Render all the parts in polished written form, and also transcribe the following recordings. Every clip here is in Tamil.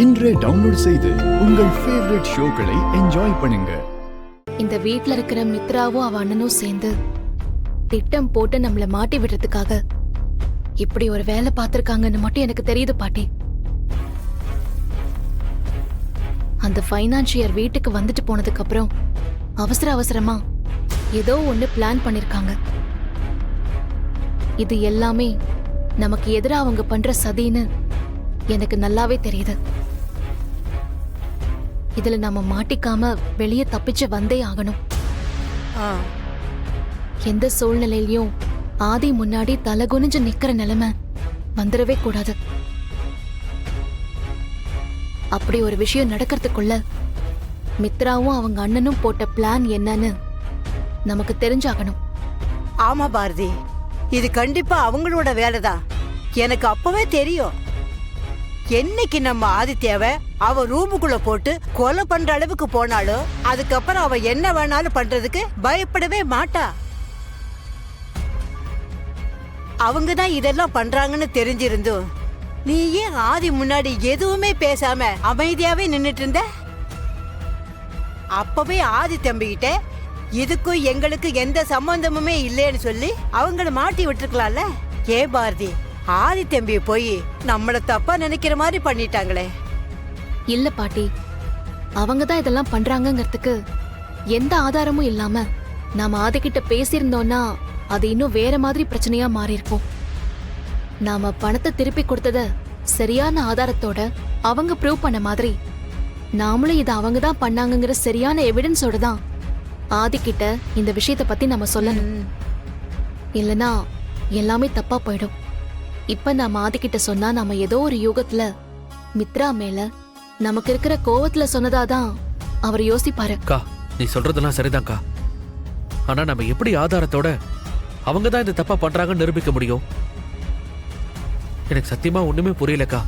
இன்றே டவுன்லோட் செய்து உங்கள் ஃபேவரட் ஷோக்களை என்ஜாய் பண்ணுங்க. இந்த வீட்ல இருக்கிற மித்ராவும் அவ அண்ணனும் சேர்ந்து திட்டம் போட்டு நம்மள மாட்டி விடுறதுக்காக இப்படி ஒரு வேலை பார்த்திருக்காங்கன்னு மட்டும் எனக்கு தெரியுது பாட்டி. அந்த ஃபைனான்சியர் வீட்டுக்கு வந்துட்டு போனதுக்கு அப்புறம் அவசரமா ஏதோ ஒண்ணு பிளான் பண்ணிருக்காங்க. இது எல்லாமே நமக்கு எதிரா அவங்க பண்ற சதின்னு எனக்கு நல்லாவே தெரியுது. இதுல நாம மாட்டிக்காம வெளியே தப்பிச்சு வந்தே ஆகணும். எந்த சூழ்நிலையிலயும் ஆதி முன்னாடி தலை குனிஞ்சு நிக்கிற நிலைமை வந்துடவே கூடாது. அப்படி ஒரு விஷயம் நடக்கிறதுக்குள்ள மித்ராவும் அவங்க அண்ணனும் போட்ட பிளான் என்னன்னு நமக்கு தெரிஞ்சாகணும். ஆமா பாரதி, இது கண்டிப்பா அவங்களோட வேலைதான். எனக்கு அப்பவே தெரியும். என்னைக்கு நம்ம ஆதித்யாவை அவ ரூமுக்குள்ள போட்டு கொலை பண்ற அளவுக்கு போனாலும் அதுக்கப்புறம் அவ என்ன வேணாலும் பண்றதுக்கு பயப்படவே மாட்டா. அவங்கதான் இதெல்லாம் பண்றாங்கன்னு தெரிஞ்சிருந்தும் நீ ஏன் ஆதி முன்னாடி எதுவுமே பேசாம அமைதியாவே நின்னுட்டு இருந்த? அப்பவே ஆதி தம்பிக்கிட்ட இதுக்கும் எங்களுக்கு எந்த சம்பந்தமுமே இல்லைன்னு சொல்லி அவங்கள மாட்டி விட்டுருக்கலாம்ல. ஏ பாரதி, ஆதி தம்பிய போய் நம்மள தப்பா நினைக்கிற மாதிரி பண்ணிட்டாங்களே. இல்ல பாட்டி, அவங்கதான் இதெல்லாம் பண்றாங்கங்கிறதுக்கு எந்த ஆதாரமும் இல்லாம நாம ஆதிக்கிட்ட பேசியிருந்தோம்னா அது இன்னும் வேற மாதிரி பிரச்சனையா மாறி இருக்கும். நாம பணத்தை திருப்பி கொடுத்தத சரியான ஆதாரத்தோட அவங்க ப்ரூவ் பண்ண மாதிரி நாமளும் இதை அவங்க தான் பண்ணாங்கிற சரியான எவிடன்ஸோட தான் ஆதிக்கிட்ட இந்த விஷயத்தை பத்தி நம்ம சொல்லணும். இல்லனா எல்லாமே தப்பா போயிடும். இப்ப நாம ஆதிக்கிட்ட சொன்னா நாம ஏதோ ஒரு யுகத்துல மித்ரா மேல நமக்கு இருக்கிற கோவத்துல சொன்னதாதான் அவர் யோசிப்பாரு. நீ சொல்றதெல்லாம் சரிதான்க்கா. ஆனா நம்ம எப்படி ஆதாரத்தோட அவங்க தான் இந்த தப்பா பண்றாங்கன்னு நிரூபிக்க முடியும்? எனக்கு சத்தியமா ஒண்ணுமே புரியலக்கா.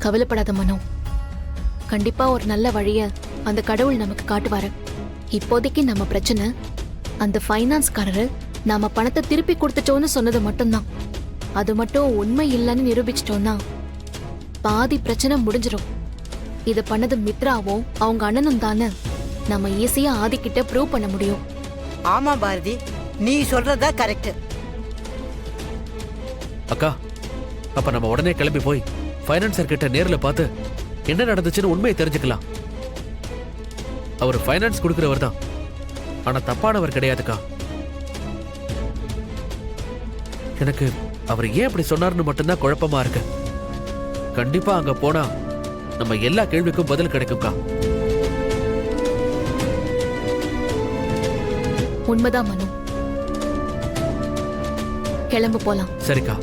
கவலைப்படாத மனோ, கண்டிப்பா ஒரு நல்ல வழிய அந்த கடவுள் நமக்கு காட்டுவாரு. இப்போதைக்கு நம்ம பிரச்சனை அந்த ஃபைனான்ஸ்காரரு நாம பணத்தை திருப்பி கொடுத்துட்டோம்னு சொன்னது மட்டும்தான். அது மட்டும் உண்மை இல்லைன்னு நிரூபிச்சிட்டோம்னா பாதி பிரச்சனை முடிஞ்சிடும். இத பண்ணது மித்ராவும் அவங்க அண்ணனும் தானே நம்ம ஈஸியா ஆதிக்கிட்ட ப்ரூவ் பண்ண முடியும். ஆமா பாரதி, நீ சொல்றதா கரெக்ட். அக்கா, அப்ப நம்ம உடனே கிளம்பி போய் ஃபைனான்சர் கிட்ட நேர்ல பார்த்து என்ன நடந்துச்சுன்னு உண்மையை தெரிஞ்சுக்கலாம். அவர் ஃபைனான்ஸ் கொடுக்கிறவர் தான், ஆனா தப்பானவர் கிடையாதுக்கா. எனக்கு அவர் ஏன் அப்படி சொன்னார்னு மட்டும்தான் குழப்பமா இருக்கு. கண்டிப்பா அங்க போனா நம்ம எல்லா கேள்விக்கும் பதில் கிடைக்கும்க்கா. உண்மைதான் மனு, கிளம்பு போலாம். சரிக்கா.